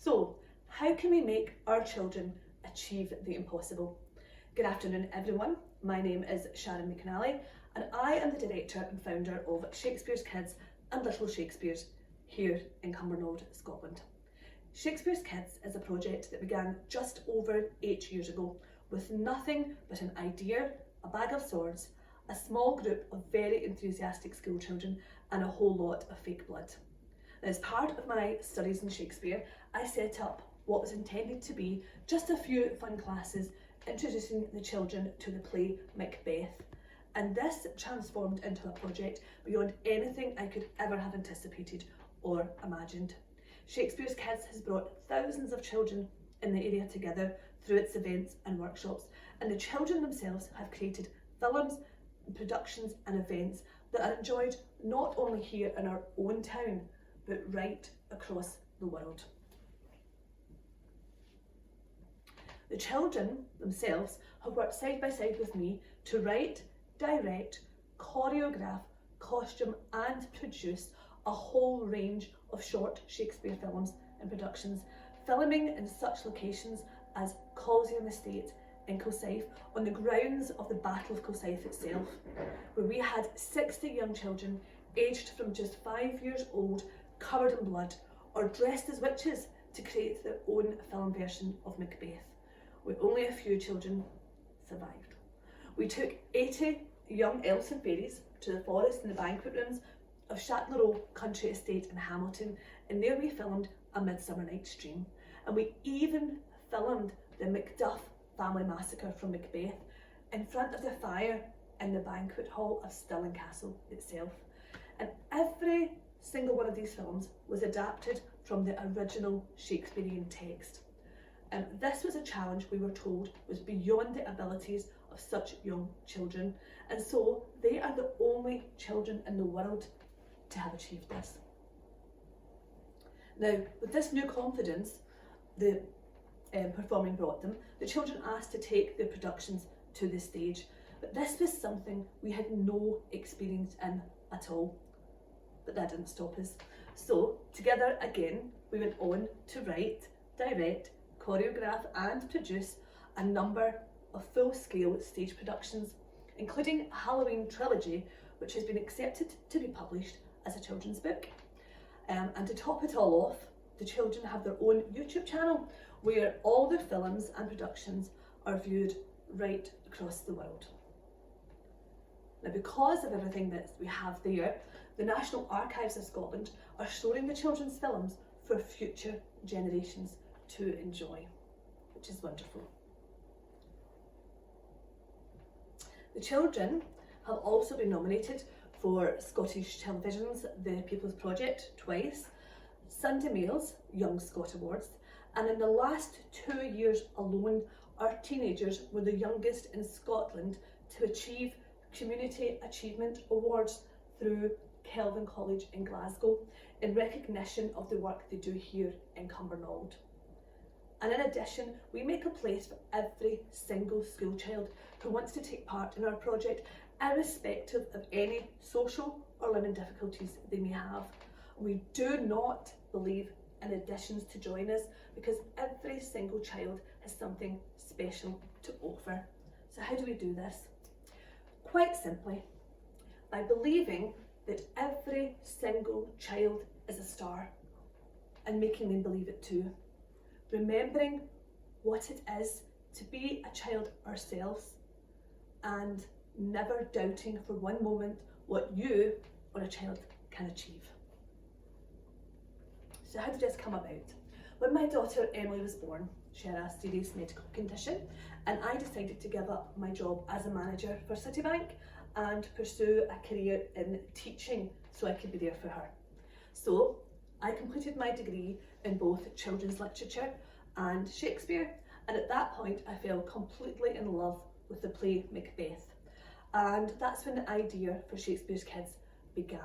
So, how can we make our children achieve the impossible? Good afternoon everyone, my name is Sharon McNally and I am the director and founder of Shakespeare's Kids and Little Shakespeares here in Cumbernauld, Scotland. Shakespeare's Kids is a project that began just over 8 years ago with nothing but an idea, a bag of swords, a small group of very enthusiastic school children and a whole lot of fake blood. As part of my studies in Shakespeare, I set up what was intended to be just a few fun classes introducing the children to the play Macbeth. And this transformed into a project beyond anything I could ever have anticipated or imagined. Shakespeare's Kids has brought thousands of children in the area together through its events and workshops, and the children themselves have created films, productions and events that are enjoyed not only here in our own town, but right across the world. The children themselves have worked side by side with me to write, direct, choreograph, costume and produce a whole range of short Shakespeare films and productions, filming in such locations as Colziam Estate in Kilsyth on the grounds of the Battle of Kilsyth itself, where we had 60 young children aged from just 5 years old, covered in blood or dressed as witches to create their own film version of Macbeth, where only a few children survived. We took 80 young elves and fairies to the forest and the banquet rooms of Chatelarault Country Estate in Hamilton, and there we filmed A Midsummer Night's Dream, and we even filmed the Macduff family massacre from Macbeth in front of the fire in the banquet hall of Stirling Castle itself. And every single one of these films was adapted from the original Shakespearean text. And this was a challenge we were told was beyond the abilities of such young children, and so they are the only children in the world to have achieved this. Now, with this new confidence the performing brought them, the children asked to take their productions to the stage, but this was something we had no experience in at all. But that didn't stop us. So together again, we went on to write, direct, choreograph and produce a number of full-scale stage productions, including a Halloween trilogy, which has been accepted to be published as a children's book. And to top it all off, the children have their own YouTube channel where all their films and productions are viewed right across the world. Now, because of everything that we have there, the National Archives of Scotland are storing the children's films for future generations to enjoy, which is wonderful. The children have also been nominated for Scottish Television's The People's Project twice, Sunday Mail's Young Scot Awards, and in the last 2 years alone, our teenagers were the youngest in Scotland to achieve Community Achievement Awards through Kelvin College in Glasgow in recognition of the work they do here in Cumbernauld. And in addition, we make a place for every single school child who wants to take part in our project, irrespective of any social or learning difficulties they may have. We do not believe in additions to join us, because every single child has something special to offer. So how do we do this? Quite simply, by believing that every single child is a star and making them believe it too. Remembering what it is to be a child ourselves and never doubting for one moment what you or a child can achieve. So how did this come about? When my daughter Emily was born, she had a serious medical condition, and I decided to give up my job as a manager for Citibank and pursue a career in teaching so I could be there for her. So I completed my degree in both children's literature and Shakespeare, and at that point I fell completely in love with the play Macbeth, and that's when the idea for Shakespeare's Kids began.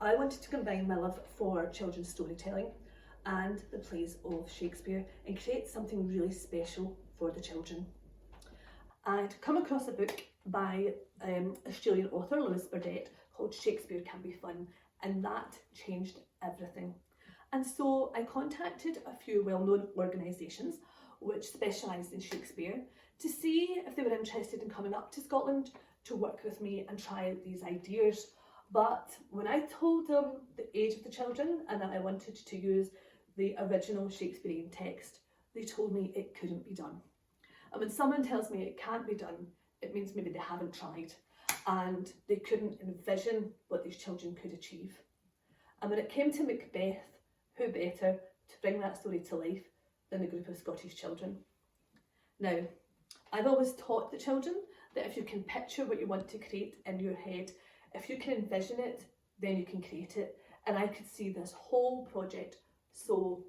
I wanted to combine my love for children's storytelling and the plays of Shakespeare and create something really special for the children. I'd come across a book by Australian author Lewis Burdett called Shakespeare Can Be Fun, and that changed everything. And so I contacted a few well-known organisations which specialised in Shakespeare to see if they were interested in coming up to Scotland to work with me and try out these ideas. But when I told them the age of the children and that I wanted to use the original Shakespearean text, they told me it couldn't be done. And when someone tells me it can't be done, it means maybe they haven't tried and they couldn't envision what these children could achieve. And when it came to Macbeth, who better to bring that story to life than a group of Scottish children? Now, I've always taught the children that if you can picture what you want to create in your head, if you can envision it, then you can create it. And I could see this whole project so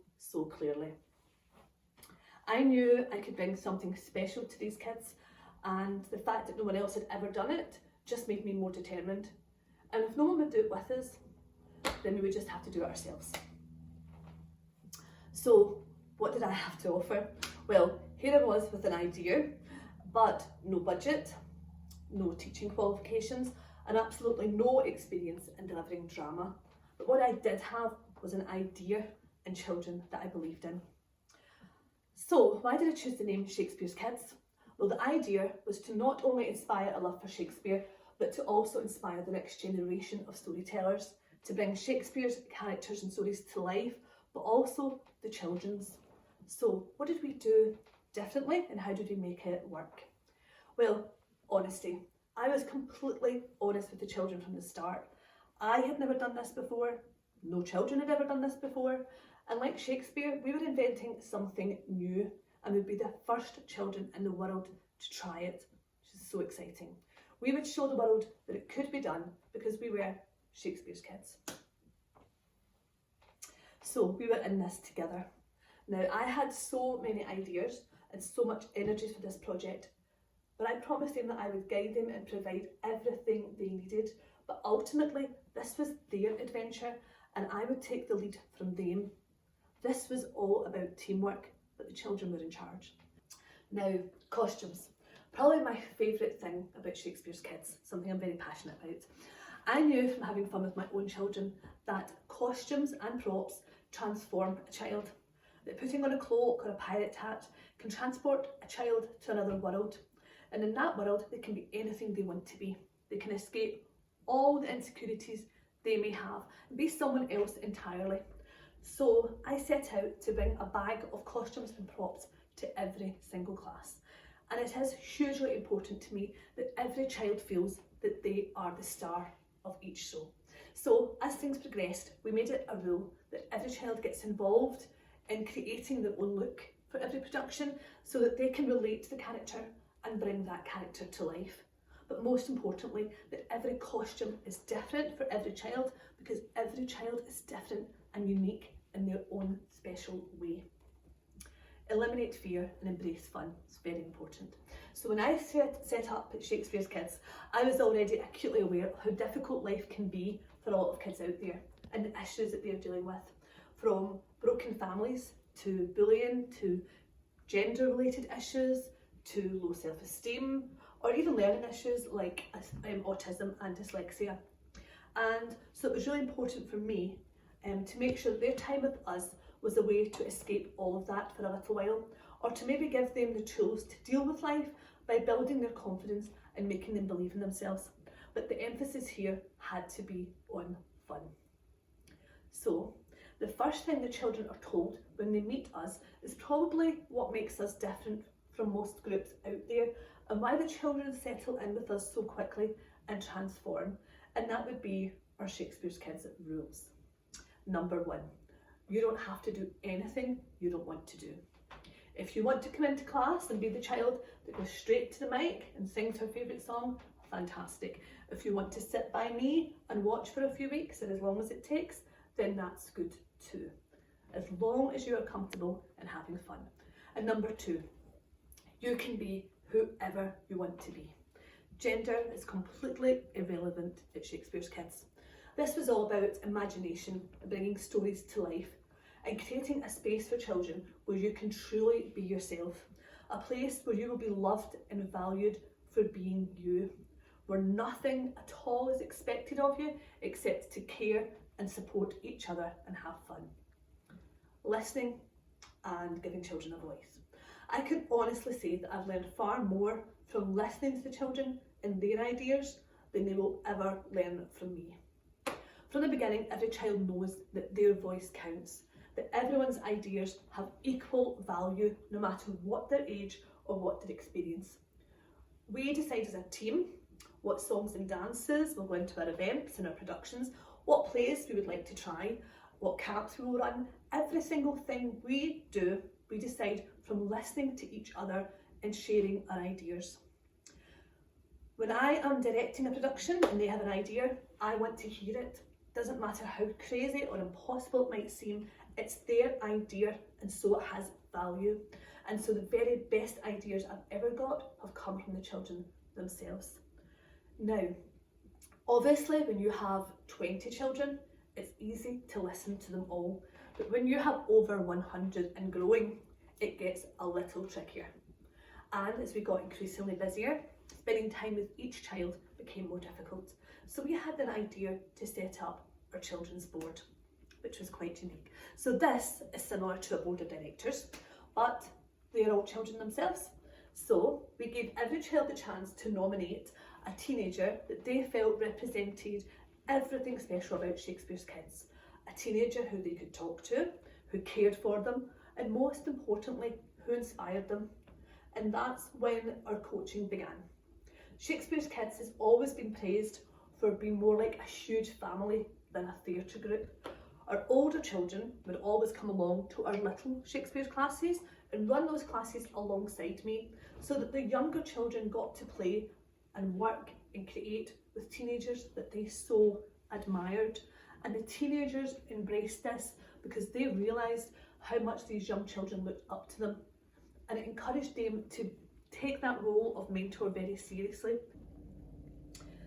clearly. I knew I could bring something special to these kids, and the fact that no one else had ever done it just made me more determined. And if no one would do it with us, then we would just have to do it ourselves. So what did I have to offer? Well, here I was with an idea, but no budget, no teaching qualifications, and absolutely no experience in delivering drama. But what I did have was an idea in children that I believed in. So why did I choose the name Shakespeare's Kids? Well, the idea was to not only inspire a love for Shakespeare, but to also inspire the next generation of storytellers, to bring Shakespeare's characters and stories to life, but also the children's. So what did we do differently and how did we make it work? Well, honesty. I was completely honest with the children from the start. I had never done this before, no children had ever done this before, and like Shakespeare, we were inventing something new and we'd be the first children in the world to try it, which is so exciting. We would show the world that it could be done because we were Shakespeare's kids. So we were in this together. Now, I had so many ideas and so much energy for this project, but I promised them that I would guide them and provide everything they needed. But ultimately, this was their adventure and I would take the lead from them. This was all about teamwork, but the children were in charge. Now, costumes. Probably my favourite thing about Shakespeare's Kids, something I'm very passionate about. I knew from having fun with my own children that costumes and props transform a child. That putting on a cloak or a pirate hat can transport a child to another world. And in that world, they can be anything they want to be. They can escape all the insecurities they may have and be someone else entirely. So I set out to bring a bag of costumes and props to every single class. And it is hugely important to me that every child feels that they are the star of each show. So as things progressed, we made it a rule that every child gets involved in creating their own look for every production so that they can relate to the character and bring that character to life. But most importantly, that every costume is different for every child because every child is different and unique in their own special way. Eliminate fear and embrace fun. It's very important. So when I set up Shakespeare's Kids, I was already acutely aware of how difficult life can be for a lot of kids out there and the issues that they're dealing with, from broken families to bullying to gender-related issues to low self-esteem or even learning issues like autism and dyslexia. And so it was really important for me to make sure that their time with us was a way to escape all of that for a little while, or to maybe give them the tools to deal with life by building their confidence and making them believe in themselves. But the emphasis here had to be on fun. So the first thing the children are told when they meet us is probably what makes us different from most groups out there and why the children settle in with us so quickly and transform. And that would be our Shakespeare's Kids rules. Number one, you don't have to do anything you don't want to do. If you want to come into class and be the child that goes straight to the mic and sings her favourite song, fantastic. If you want to sit by me and watch for a few weeks, and as long as it takes, then that's good too. As long as you are comfortable and having fun. And number two, you can be whoever you want to be. Gender is completely irrelevant at Shakespeare's Kids. This was all about imagination and bringing stories to life and creating a space for children where you can truly be yourself, a place where you will be loved and valued for being you, where nothing at all is expected of you except to care and support each other and have fun. listening and giving children a voice. I can honestly say that I've learned far more from listening to the children and their ideas than they will ever learn from me. From the beginning, every child knows that their voice counts, that everyone's ideas have equal value no matter what their age or what their experience. We decide as a team what songs and dances will go into our events and our productions, what plays we would like to try, what camps we will run. Every single thing we do, we decide from listening to each other and sharing our ideas. When I am directing a production and they have an idea, I want to hear it. Doesn't matter how crazy or impossible it might seem, it's their idea and so it has value. And so the very best ideas I've ever got have come from the children themselves. Now, obviously when you have 20 children, it's easy to listen to them all. But when you have over 100 and growing, it gets a little trickier. And as we got increasingly busier, spending time with each child became more difficult. So we had an idea to set up our children's board, which was quite unique. So this is similar to a board of directors, but they are all children themselves. So we gave every child the chance to nominate a teenager that they felt represented everything special about Shakespeare's kids. A teenager who they could talk to, who cared for them, and most importantly, who inspired them. And that's when our coaching began. Shakespeare's Kids has always been praised for being more like a huge family than a theatre group. Our older children would always come along to our little Shakespeare classes and run those classes alongside me so that the younger children got to play and work and create with teenagers that they so admired. And the teenagers embraced this because they realised how much these young children looked up to them, and it encouraged them to take that role of mentor very seriously.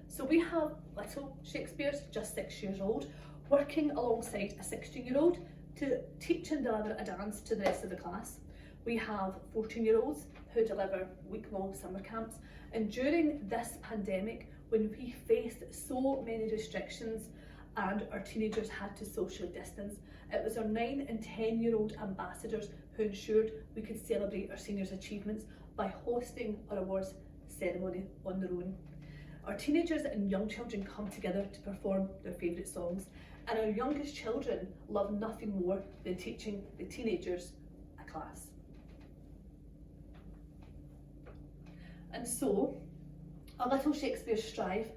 So we have little Shakespeares, just 6 years old, working alongside a 16-year-old to teach and deliver a dance to the rest of the class. We have 14-year-olds who deliver week-long summer camps, and during this pandemic, when we faced so many restrictions and our teenagers had to socially distance, it was our 9 and 10-year-old ambassadors who ensured we could celebrate our seniors' achievements by hosting our awards ceremony on their own. Our teenagers and young children come together to perform their favourite songs, and our youngest children love nothing more than teaching the teenagers a class. And so, our little Shakespeares strive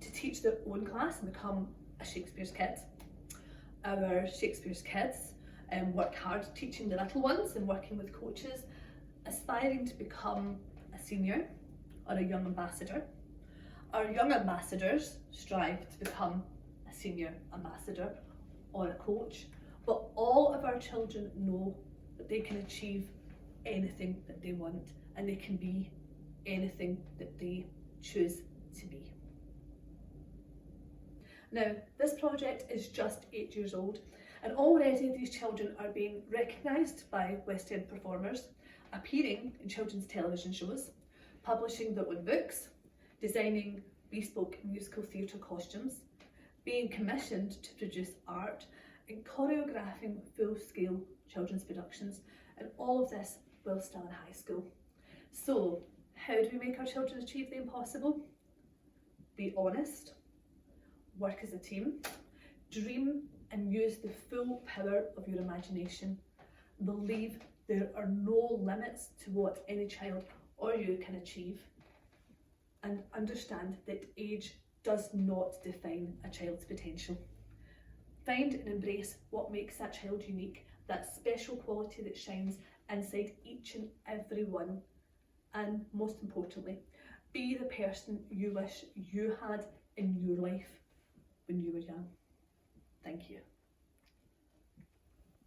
to teach their own class and become a Shakespeare's Kid. Our Shakespeare's Kids work hard teaching the little ones and working with coaches, aspiring to become a senior or a young ambassador. Our young ambassadors strive to become a senior ambassador or a coach, but all of our children know that they can achieve anything that they want and they can be anything that they choose to be. Now, this project is just 8 years old, and already these children are being recognised by West End performers, appearing in children's television shows, publishing their own books, designing bespoke musical theatre costumes, being commissioned to produce art, and choreographing full-scale children's productions, and all of this while still in high school. So, how do we make our children achieve the impossible? Be honest, work as a team, dream and use the full power of your imagination. Believe there are no limits to what any child or you can achieve, and understand that age does not define a child's potential. Find and embrace what makes that child unique, that special quality that shines inside each and every one. And most importantly, be the person you wish you had in your life when you were young. Thank you.